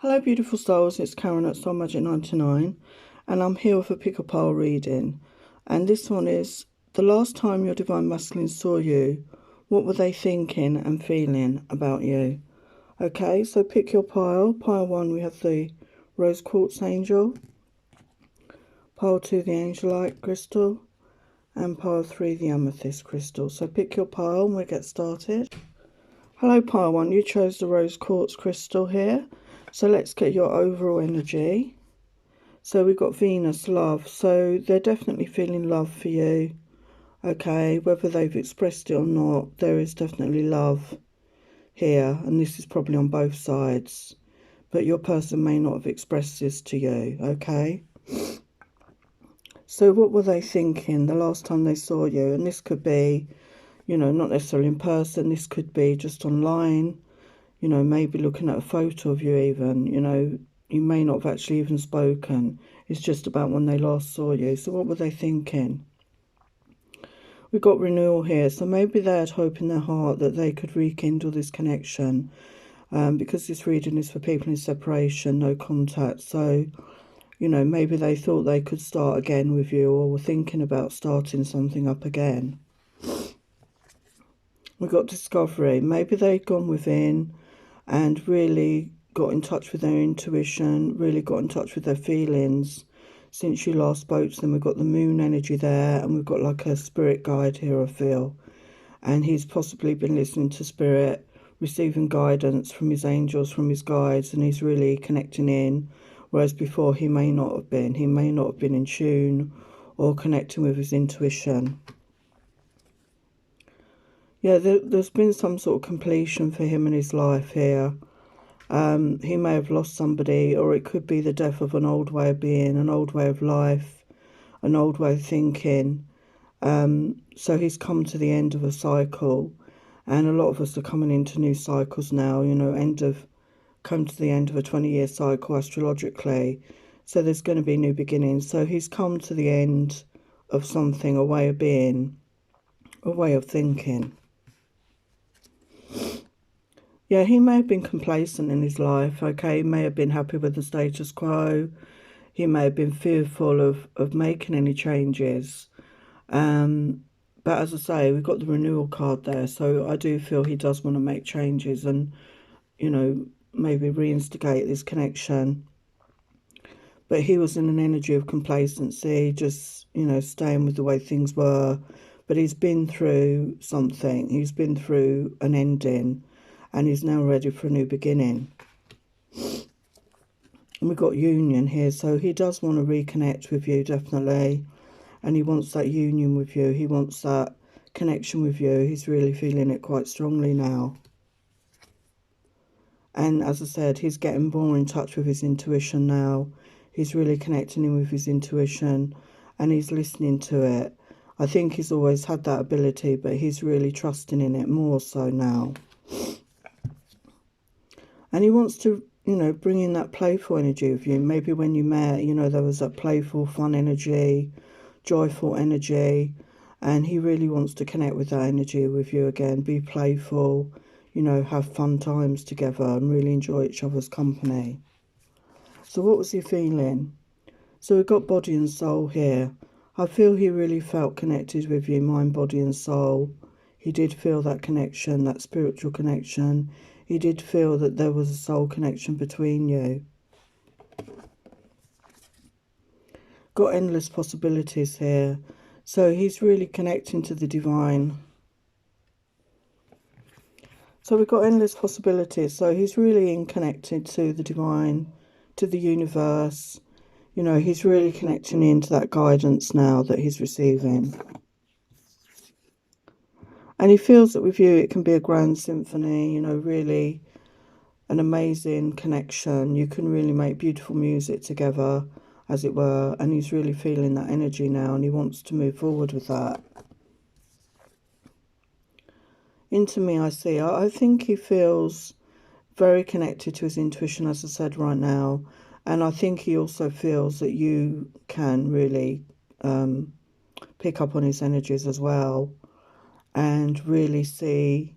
Hello beautiful souls, it's Karen at Soul Magic 99 and I'm here with a pick a pile reading, and this one is: the last time your Divine Masculine saw you, what were they thinking and feeling about you? Okay, so pick your pile. Pile 1 we have the Rose Quartz Angel, pile 2 the Angelite crystal, and pile 3 the Amethyst crystal. So pick your pile and we'll get started. Hello pile 1, you chose the Rose Quartz crystal here. So let's get your overall energy. So we've got Venus, love. So they're definitely feeling love for you. Okay, whether they've expressed it or not, there is definitely love here. And this is probably on both sides. But your person may not have expressed this to you, okay? So what were they thinking the last time they saw you? And this could be, you know, not necessarily in person. This could be just online. You know, maybe looking at a photo of you even, you know, you may not have actually even spoken. It's just about when they last saw you. So what were they thinking? We've got renewal here. So maybe they had hope in their heart that they could rekindle this connection. Because this reading is for people in separation, no contact. So, you know, maybe they thought they could start again with you, or were thinking about starting something up again. We've got discovery. Maybe they'd gone within and really got in touch with their intuition, really got in touch with their feelings since you last spoke to them. We've got the moon energy there, and we've got like a spirit guide here, I feel. And he's possibly been listening to spirit, receiving guidance from his angels, from his guides, and he's really connecting in. Whereas before he may not have been. He may not have been in tune or connecting with his intuition. Yeah, there's been some sort of completion for him in his life here. He may have lost somebody, or it could be the death of an old way of being, an old way of life, an old way of thinking. So he's come to the end of a cycle, and a lot of us are coming into new cycles now, you know, come to the end of a 20-year cycle astrologically. So there's going to be new beginnings. So he's come to the end of something, a way of being, a way of thinking. Yeah, he may have been complacent in his life, okay? He may have been happy with the status quo. He may have been fearful of making any changes. But as I say, we've got the renewal card there, so I do feel he does want to make changes and, you know, maybe reinstigate this connection. But he was in an energy of complacency, just, you know, staying with the way things were. But he's been through something. He's been through an ending, and he's now ready for a new beginning. And we've got union here, so he does want to reconnect with you, definitely. And he wants that union with you. He wants that connection with you. He's really feeling it quite strongly now. And as I said, he's getting more in touch with his intuition now. He's really connecting in with his intuition, and he's listening to it. I think he's always had that ability, but he's really trusting in it more so now. And he wants to, you know, bring in that playful energy of you. Maybe when you met, you know, there was that playful, fun energy, joyful energy. And he really wants to connect with that energy with you again. Be playful, you know, have fun times together and really enjoy each other's company. So what was he feeling? So we've got body and soul here. I feel he really felt connected with you, mind, body and soul. He did feel that connection, that spiritual connection. He did feel that there was a soul connection between you. Got endless possibilities here. So he's really connecting to the divine. So we've got endless possibilities. So he's really connected to the divine, to the universe. You know, he's really connecting into that guidance now that he's receiving. And he feels that with you, it can be a grand symphony, you know, really an amazing connection. You can really make beautiful music together, as it were. And he's really feeling that energy now, and he wants to move forward with that. Into me, I think he feels very connected to his intuition, as I said right now. And I think he also feels that you can really pick up on his energies as well, and really see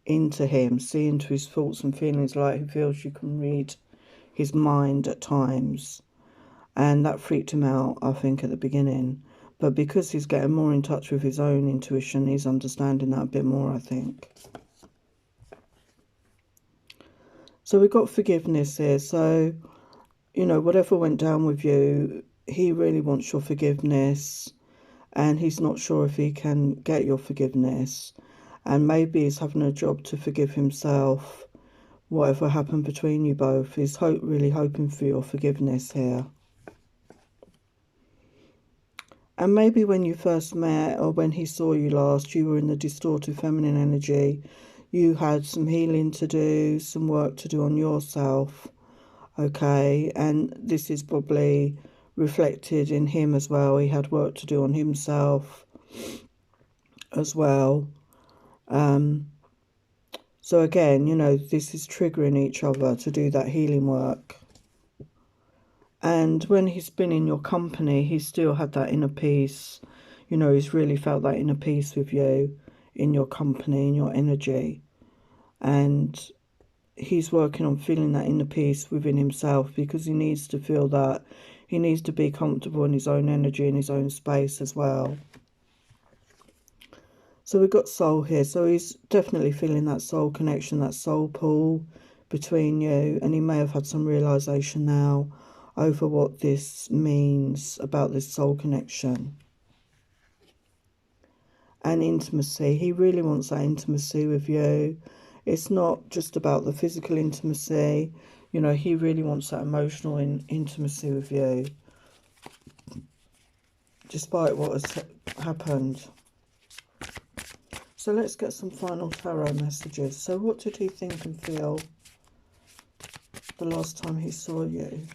into him, see into his thoughts and feelings, like he feels you can read his mind at times. And that freaked him out, I think, at the beginning. But because he's getting more in touch with his own intuition, he's understanding that a bit more, I think. So we've got forgiveness here. So, you know, whatever went down with you, he really wants your forgiveness. And he's not sure if he can get your forgiveness. And maybe he's having a job to forgive himself. Whatever happened between you both, he's really hoping for your forgiveness here. And maybe when you first met, or when he saw you last, you were in the distorted feminine energy. You had some healing to do, some work to do on yourself, okay? And this is probably reflected in him as well. He had work to do on himself as well. So again, you know, this is triggering each other to do that healing work. And when he's been in your company, he's still had that inner peace. You know, he's really felt that inner peace with you, in your company, in your energy. And he's working on feeling that inner peace within himself, because he needs to feel that. He needs to be comfortable in his own energy, in his own space as well. So we've got soul here. So he's definitely feeling that soul connection, that soul pull between you. And he may have had some realization now over what this means about this soul connection. And intimacy. He really wants that intimacy with you. It's not just about the physical intimacy. You know, he really wants that emotional intimacy with you, despite what has happened. So let's get some final tarot messages. So what did he think and feel the last time he saw you?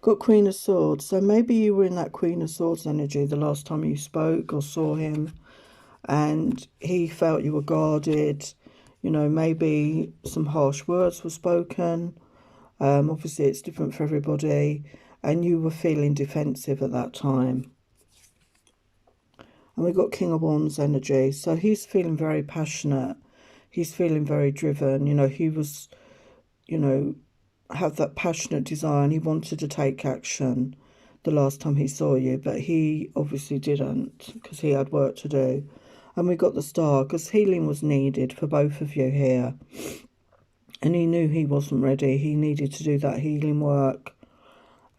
Got Queen of Swords. So maybe you were in that Queen of Swords energy the last time you spoke or saw him, and he felt you were guarded. You know, maybe some harsh words were spoken. Obviously, it's different for everybody, and you were feeling defensive at that time. And we got King of Wands energy. So he's feeling very passionate. He's feeling very driven. You know, he was, you know, have that passionate desire, and he wanted to take action the last time he saw you, but he obviously didn't, because he had work to do. And we got the Star, because healing was needed for both of you here, and he knew he wasn't ready. He needed to do that healing work,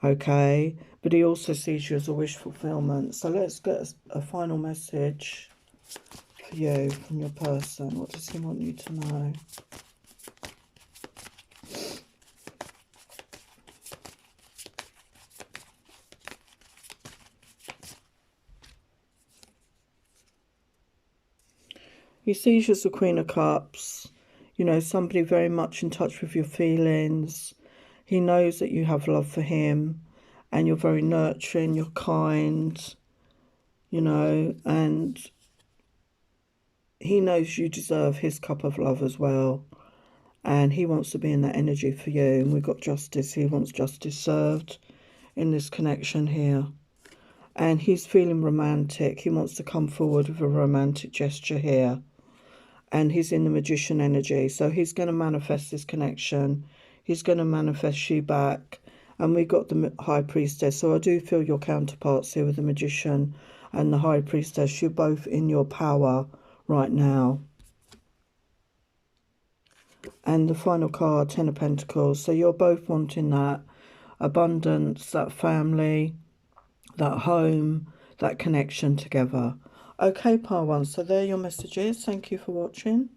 okay? But he also sees you as a wish fulfillment. So let's get a final message for you from your person. What does he want you to know? He sees you as the Queen of Cups, you know, somebody very much in touch with your feelings. He knows that you have love for him, and you're very nurturing, you're kind, you know, and he knows you deserve his cup of love as well. And he wants to be in that energy for you. And we've got Justice. He wants justice served in this connection here. And he's feeling romantic. He wants to come forward with a romantic gesture here. And he's in the Magician energy. So he's going to manifest this connection. He's going to manifest you back. And we got the High Priestess. So I do feel your counterparts here with the Magician and the High Priestess. You're both in your power right now. And the final card, Ten of Pentacles. So you're both wanting that abundance, that family, that home, that connection together. Okay, Pile 1, so there are your messages. Thank you for watching.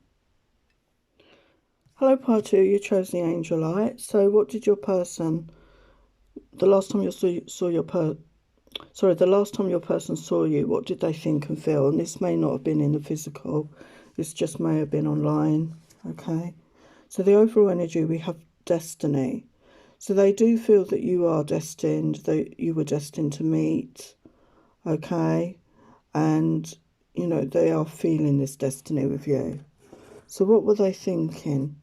Hello, Pile 2, you chose the Angelite. So what did your person, the last time you saw your the last time your person saw you, what did they think and feel? And this may not have been in the physical. This just may have been online, okay? So the overall energy, we have destiny. So they do feel that you are destined, that you were destined to meet, okay? And, you know, they are feeling this destiny with you. So what were they thinking?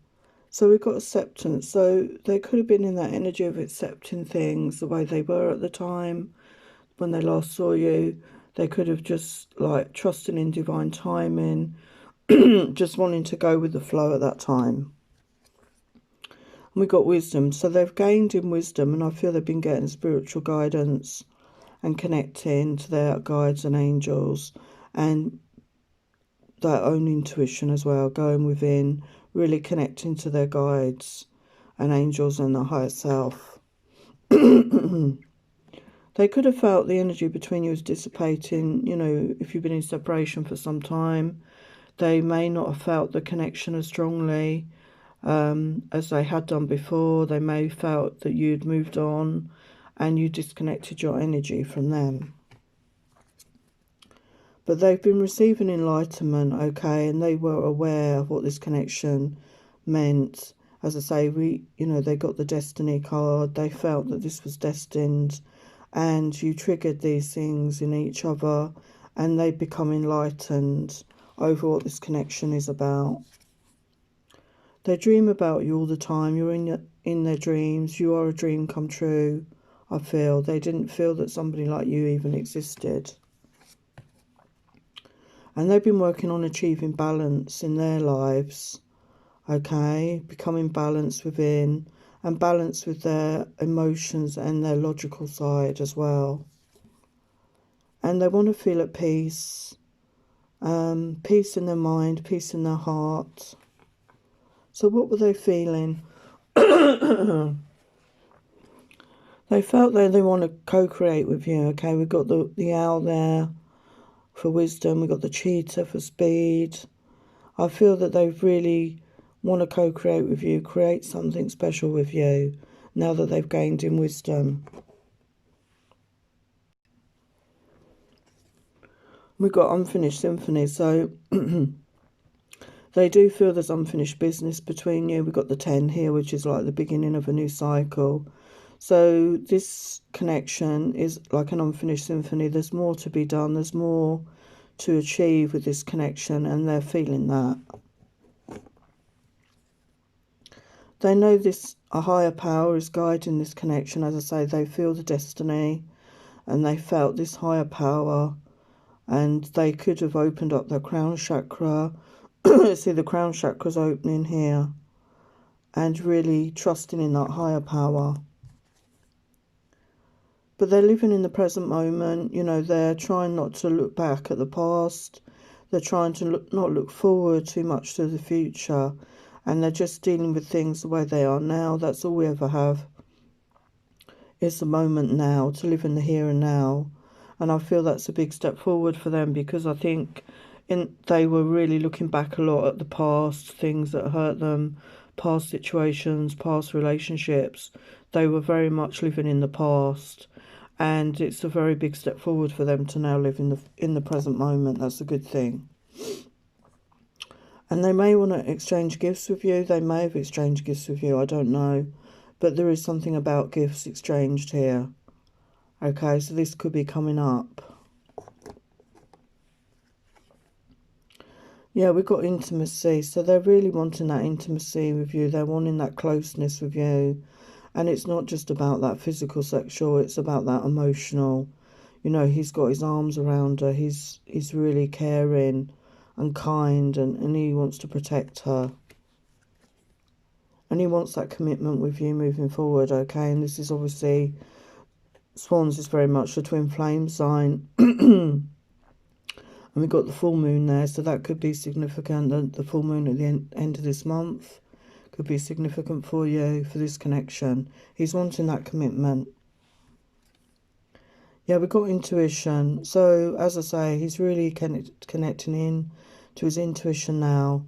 So we've got acceptance. So they could have been in that energy of accepting things the way they were at the time when they last saw you. They could have just like trusting in divine timing, just wanting to go with the flow at that time. And we got wisdom. So they've gained in wisdom, and I feel they've been getting spiritual guidance and connecting to their guides and angels and their own intuition as well, going within, really connecting to their guides and angels and their higher self. They could have felt the energy between you was dissipating, you know, if you've been in separation for some time. They may not have felt the connection as strongly as they had done before. They may have felt that you'd moved on and you disconnected your energy from them. But they've been receiving enlightenment, okay, and they were aware of what this connection meant. As I say, they got the destiny card. They felt that this was destined, and you triggered these things in each other, and they become enlightened over what this connection is about. They dream about you all the time. You're in their dreams. You are a dream come true, I feel. They didn't feel that somebody like you even existed. And they've been working on achieving balance in their lives, okay? Becoming balanced within and balanced with their emotions and their logical side as well. And they want to feel at peace, peace in their mind, peace in their heart. So what were they feeling? They felt that they want to co-create with you, okay? We've got the owl there for wisdom. We've got the cheetah for speed. I feel that they really want to co-create with you, create something special with you now that they've gained in wisdom. We've got unfinished symphony, so they do feel there's unfinished business between you. We've got the 10 here, which is like the beginning of a new cycle. So this connection is like an unfinished symphony. There's more to be done. There's more to achieve with this connection, and they're feeling that. They know a higher power is guiding this connection. As I say, they feel the destiny, and they felt this higher power, and they could have opened up their crown chakra. See, the crown chakra's opening here, and really trusting in that higher power. But they're living in the present moment. You know, they're trying not to look back at the past. They're trying to not look forward too much to the future. And they're just dealing with things the way they are now. That's all we ever have. It's the moment now, to live in the here and now. And I feel that's a big step forward for them, because I think they were really looking back a lot at the past, things that hurt them, past situations, past relationships. They were very much living in the past. And it's a very big step forward for them to now live in the present moment. That's a good thing. And they may want to exchange gifts with you. They may have exchanged gifts with you. I don't know. But there is something about gifts exchanged here. Okay, so this could be coming up. Yeah, we've got intimacy. So they're really wanting that intimacy with you. They're wanting that closeness with you. And it's not just about that physical, sexual. It's about that emotional. You know, he's got his arms around her. He's really caring and kind, and he wants to protect her. And he wants that commitment with you moving forward, okay? And this is obviously, Swans is very much the twin flame sign. And we've got the full moon there, so that could be significant. The full moon at the end of this month could be significant for you, for this connection. He's wanting that commitment. Yeah, we've got intuition. So, as I say, he's really connecting in to his intuition now.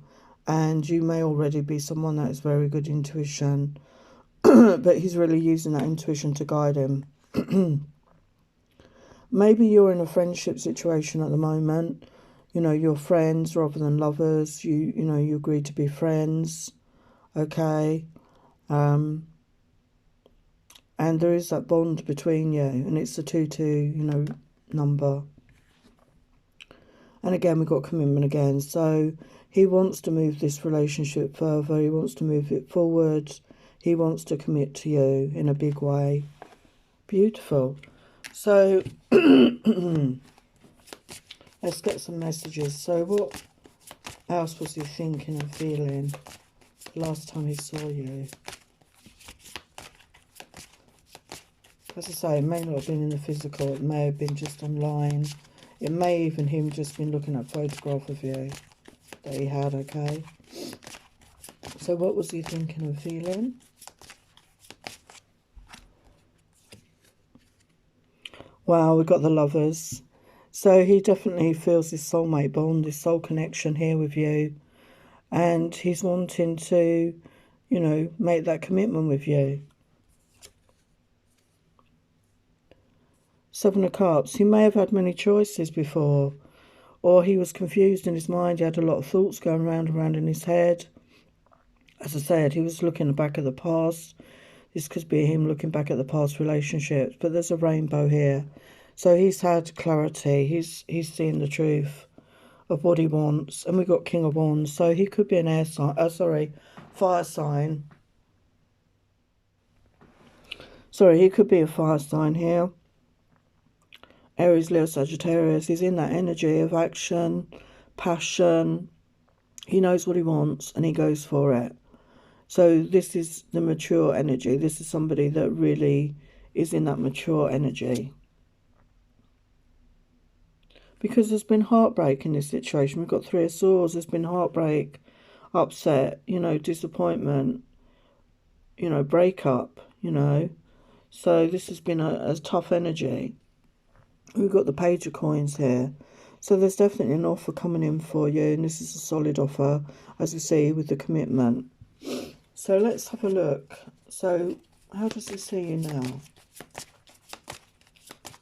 And you may already be someone that has very good intuition. But he's really using that intuition to guide him. Maybe you're in a friendship situation at the moment. You know, you're friends rather than lovers. You know, you agree to be friends. Okay. And there is that bond between you, and it's the 2-2, number. And again, we've got commitment again. So he wants to move this relationship further. He wants to move it forward. He wants to commit to you in a big way. Beautiful. So Let's get some messages. So what else was he thinking and feeling last time he saw you? As I say, it may not have been in the physical. It may have been just online. It may even him just been looking at a photograph of you that he had, okay? So what was he thinking and feeling? Wow, we've got the Lovers. So he definitely feels this soulmate bond, this soul connection here with you. And he's wanting to, you know, make that commitment with you. Seven of Cups. He may have had many choices before. Or he was confused in his mind. He had a lot of thoughts going round and round in his head. As I said, he was looking back at the past. This could be him looking back at the past relationships. But there's a rainbow here. So he's had clarity. He's seen the truth of what he wants. And we've got King of Wands. So he could be an air sign. Fire sign. Sorry, he could be a fire sign here. Aries, Leo, Sagittarius. He's in that energy of action, passion. He knows what he wants and he goes for it. So this is the mature energy. This is somebody that really is in that mature energy. Because there's been heartbreak in this situation. We've got Three of Swords. There's been heartbreak, upset, you know, disappointment, you know, breakup, you know. So this has been a tough energy. We've got the Page of Coins here. So there's definitely an offer coming in for you. And this is a solid offer, as we see, with the commitment. So let's have a look. So how does he see you now?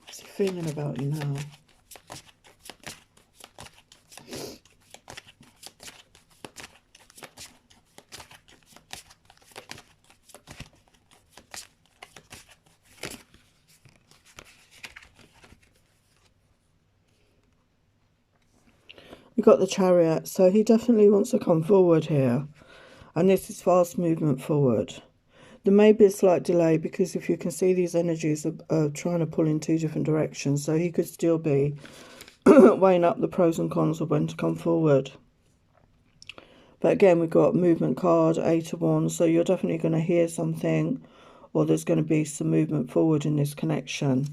What's he feeling about you now? We've got the Chariot. So he definitely wants to come forward here. And this is fast movement forward. There may be a slight delay because if you can see these energies are trying to pull in two different directions. So he could still be weighing up the pros and cons of when to come forward. But again, we've got movement card, 8 of Wands. So you're definitely going to hear something or there's going to be some movement forward in this connection.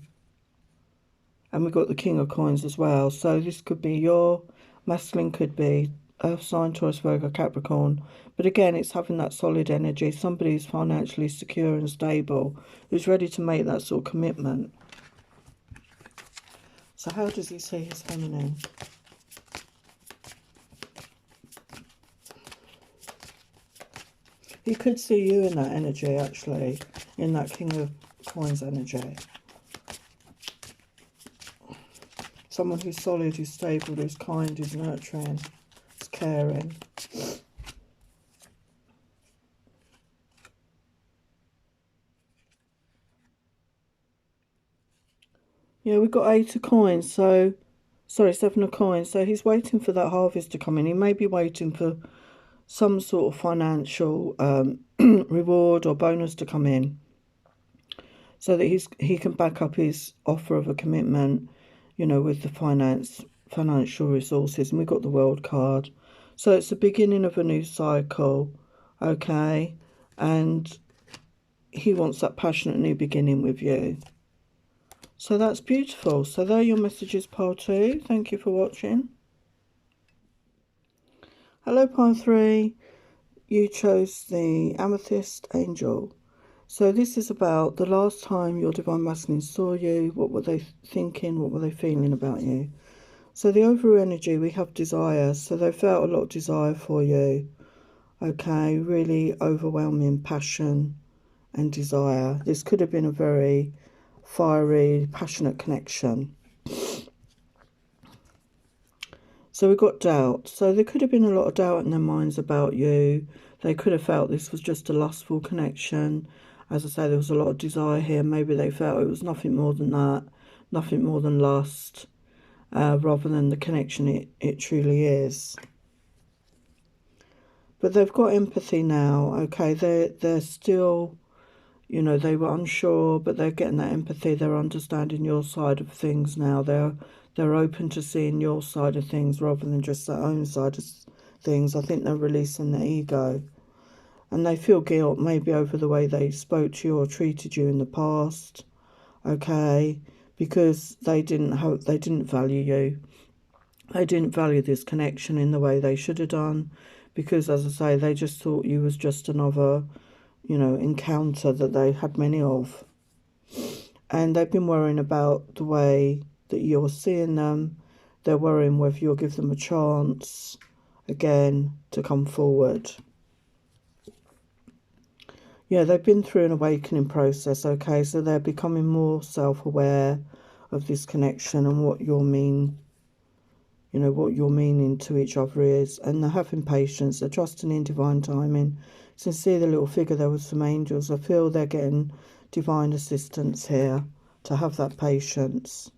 And we've got the King of Coins as well. So this could be your masculine, could be Earth sign, Taurus, Virgo, Capricorn. But again, it's having that solid energy. Somebody who's financially secure and stable, who's ready to make that sort of commitment. So how does he see his feminine? He could see you in that energy, actually, in that King of Coins energy. Someone who's solid, who's stable, who's kind, who's nurturing, who's caring. Yeah, we've got 8 of Coins, so, sorry, 7 of Coins. So he's waiting for that harvest to come in. He may be waiting for some sort of financial reward or bonus to come in so that he can back up his offer of a commitment, you know, with the financial resources. And we've got the World card. So it's the beginning of a new cycle, okay? And he wants that passionate new beginning with you. So that's beautiful. So there are your messages, pile 2. Thank you for watching. Hello, pile 3. You chose the Amethyst Angel. So this is about the last time your Divine Masculine saw you. What were they thinking? What were they feeling about you? So the overall energy, we have desire. So they felt a lot of desire for you. Okay, really overwhelming passion and desire. This could have been a very fiery, passionate connection. So we've got doubt. So there could have been a lot of doubt in their minds about you. They could have felt this was just a lustful connection. As I say, there was a lot of desire here. Maybe they felt it was nothing more than that, nothing more than lust, rather than the connection it truly is. But they've got empathy now, okay? They're still, you know, they were unsure, but they're getting that empathy. They're understanding your side of things now. They're They're open to seeing your side of things rather than just their own side of things. I think they're releasing their ego. And they feel guilt maybe over the way they spoke to you or treated you in the past. Okay? Because they didn't value you. They didn't value this connection in the way they should have done. Because, as I say, they just thought you was just another, encounter that they had many of. And they've been worrying about the way that you're seeing them. They're worrying whether you'll give them a chance again to come forward. Yeah, they've been through an awakening process, okay? So they're becoming more self-aware of this connection and what your meaning to each other is. And they're having patience. They're trusting in divine timing. So see the little figure there with some angels. I feel they're getting divine assistance here to have that patience.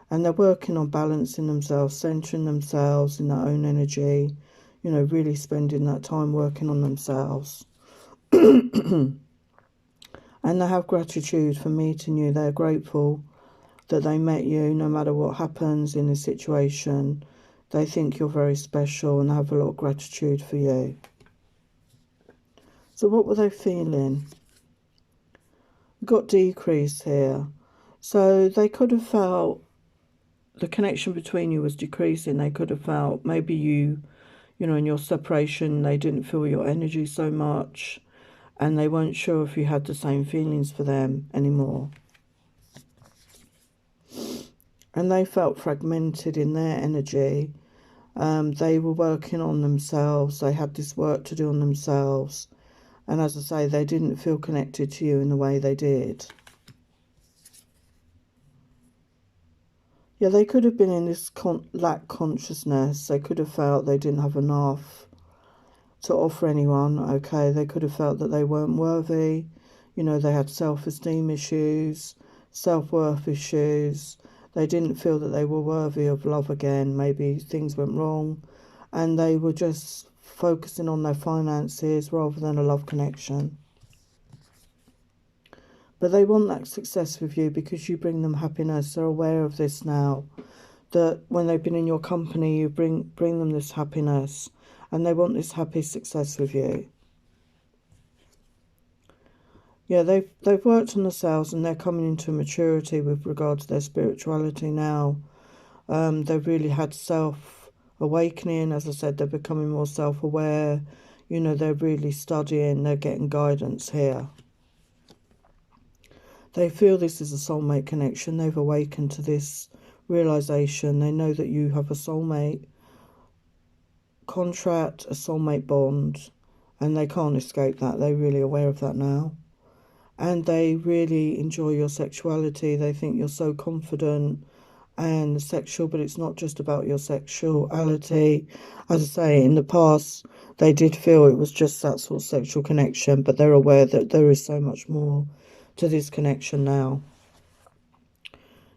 And they're working on balancing themselves, centering themselves in their own energy, really spending that time working on themselves. And they have gratitude for meeting you. They're grateful that they met you no matter what happens in this situation. They think you're very special and have a lot of gratitude for you. So what were they feeling? We've got decrease here. So they could have felt the connection between you was decreasing. They could have felt maybe you in your separation, they didn't feel your energy so much. And they weren't sure if you had the same feelings for them anymore. And they felt fragmented in their energy. They were working on themselves. They had this work to do on themselves. And as I say, they didn't feel connected to you in the way they did. Yeah, they could have been in this lack consciousness. They could have felt they didn't have enough to offer anyone, okay? They could have felt that they weren't worthy. They had self-esteem issues, self-worth issues. They didn't feel that they were worthy of love again. Maybe things went wrong. And they were just focusing on their finances rather than a love connection. But they want that success with you because you bring them happiness. They're aware of this now. That when they've been in your company, you bring them this happiness. And they want this happy success with you. Yeah, they've worked on themselves and they're coming into maturity with regard to their spirituality now. They've really had self-awakening. As I said, they're becoming more self-aware. They're really studying. They're getting guidance here. They feel this is a soulmate connection. They've awakened to this realization. They know that you have a soulmate contract, a soulmate bond, and they can't escape that. They're really aware of that now. And they really enjoy your sexuality. They think you're so confident and sexual, but it's not just about your sexuality. As I say, in the past, they did feel it was just that sort of sexual connection, but they're aware that there is so much more to this connection now.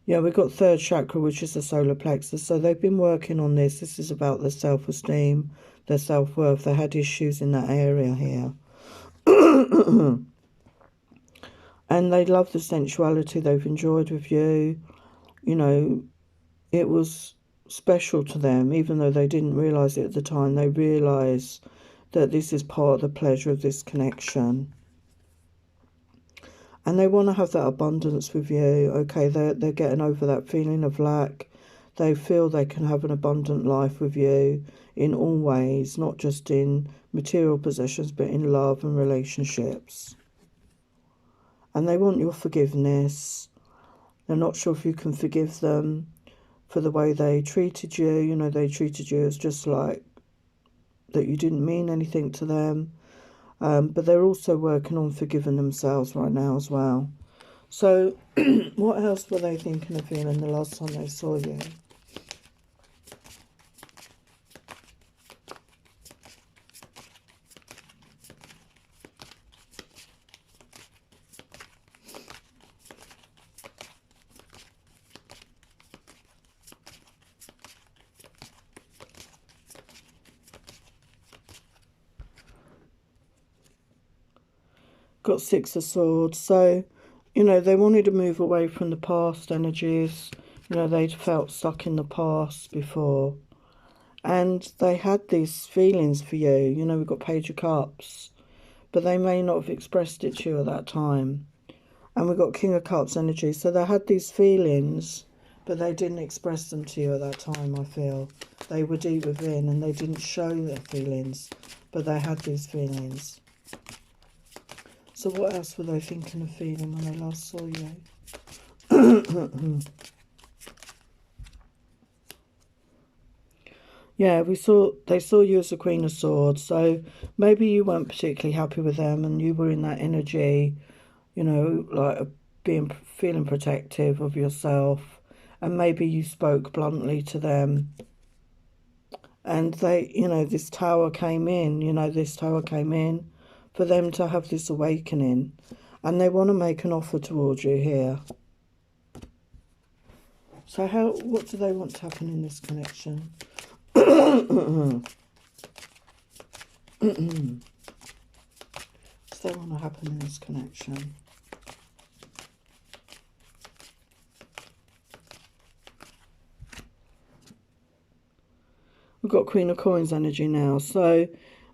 Yeah, we've got third chakra, which is the solar plexus. So they've been working on this. This is about their self-esteem, their self-worth. They had issues in that area here. And they love the sensuality they've enjoyed with you. It was special to them, even though they didn't realise it at the time. They realise that this is part of the pleasure of this connection. And they want to have that abundance with you. Okay, they're getting over that feeling of lack. They feel they can have an abundant life with you in all ways, not just in material possessions, but in love and relationships. And they want your forgiveness. They're not sure if you can forgive them for the way they treated you. They treated you as just like that you didn't mean anything to them. But they're also working on forgiving themselves right now as well. So what else were they thinking of feeling the last time they saw you? Got Six of Swords. So, they wanted to move away from the past energies. You know, they'd felt stuck in the past before. And they had these feelings for you. You know, we've got Page of Cups. But they may not have expressed it to you at that time. And we've got King of Cups energy. So they had these feelings, but they didn't express them to you at that time, I feel. They were deep within and they didn't show their feelings, but they had these feelings. So what else were they thinking of feeling when they last saw you? Yeah, they saw you as the Queen of Swords, so maybe you weren't particularly happy with them and you were in that energy, you know, like feeling protective of yourself, and maybe you spoke bluntly to them. And they, you know, this tower came in, for them to have this awakening. And they want to make an offer towards you here. So what do they want to happen in this connection? What do they want to happen in this connection? We've got Queen of Coins energy now. So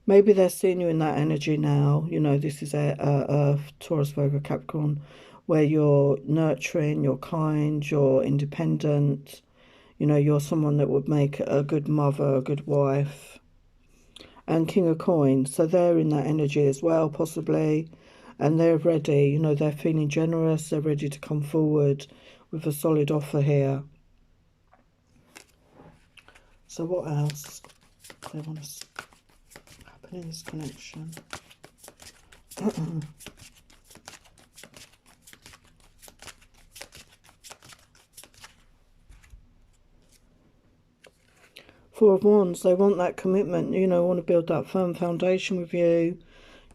maybe they're seeing you in that energy now. You know, this is Earth, Taurus, Virgo, Capricorn, where you're nurturing, you're kind, you're independent. You know, you're someone that would make a good mother, a good wife. And King of Coins. So they're in that energy as well, possibly. And they're ready. You know, they're feeling generous. They're ready to come forward with a solid offer here. So what else do they want to happen in this connection? Four of Wands, they want that commitment, you know, want to build that firm foundation with you.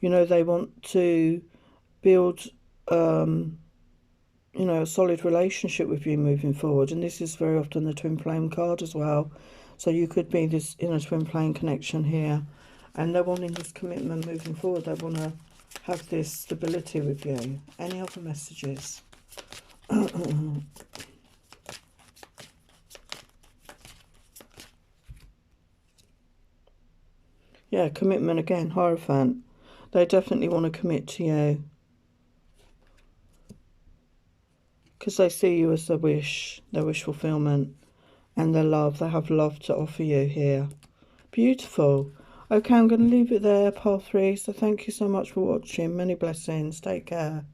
You know, they want to build, you know, a solid relationship with you moving forward. And this is very often the twin flame card as well. So you could be this in a twin flame connection here. And they're wanting this commitment moving forward. They want to have this stability with you. Any other messages? Yeah, commitment again, Hierophant. They definitely want to commit to you. Because they see you as their wish fulfillment. And their love. They have love to offer you here. Beautiful. Okay, I'm going to leave it there, part 3. So thank you so much for watching. Many blessings. Take care.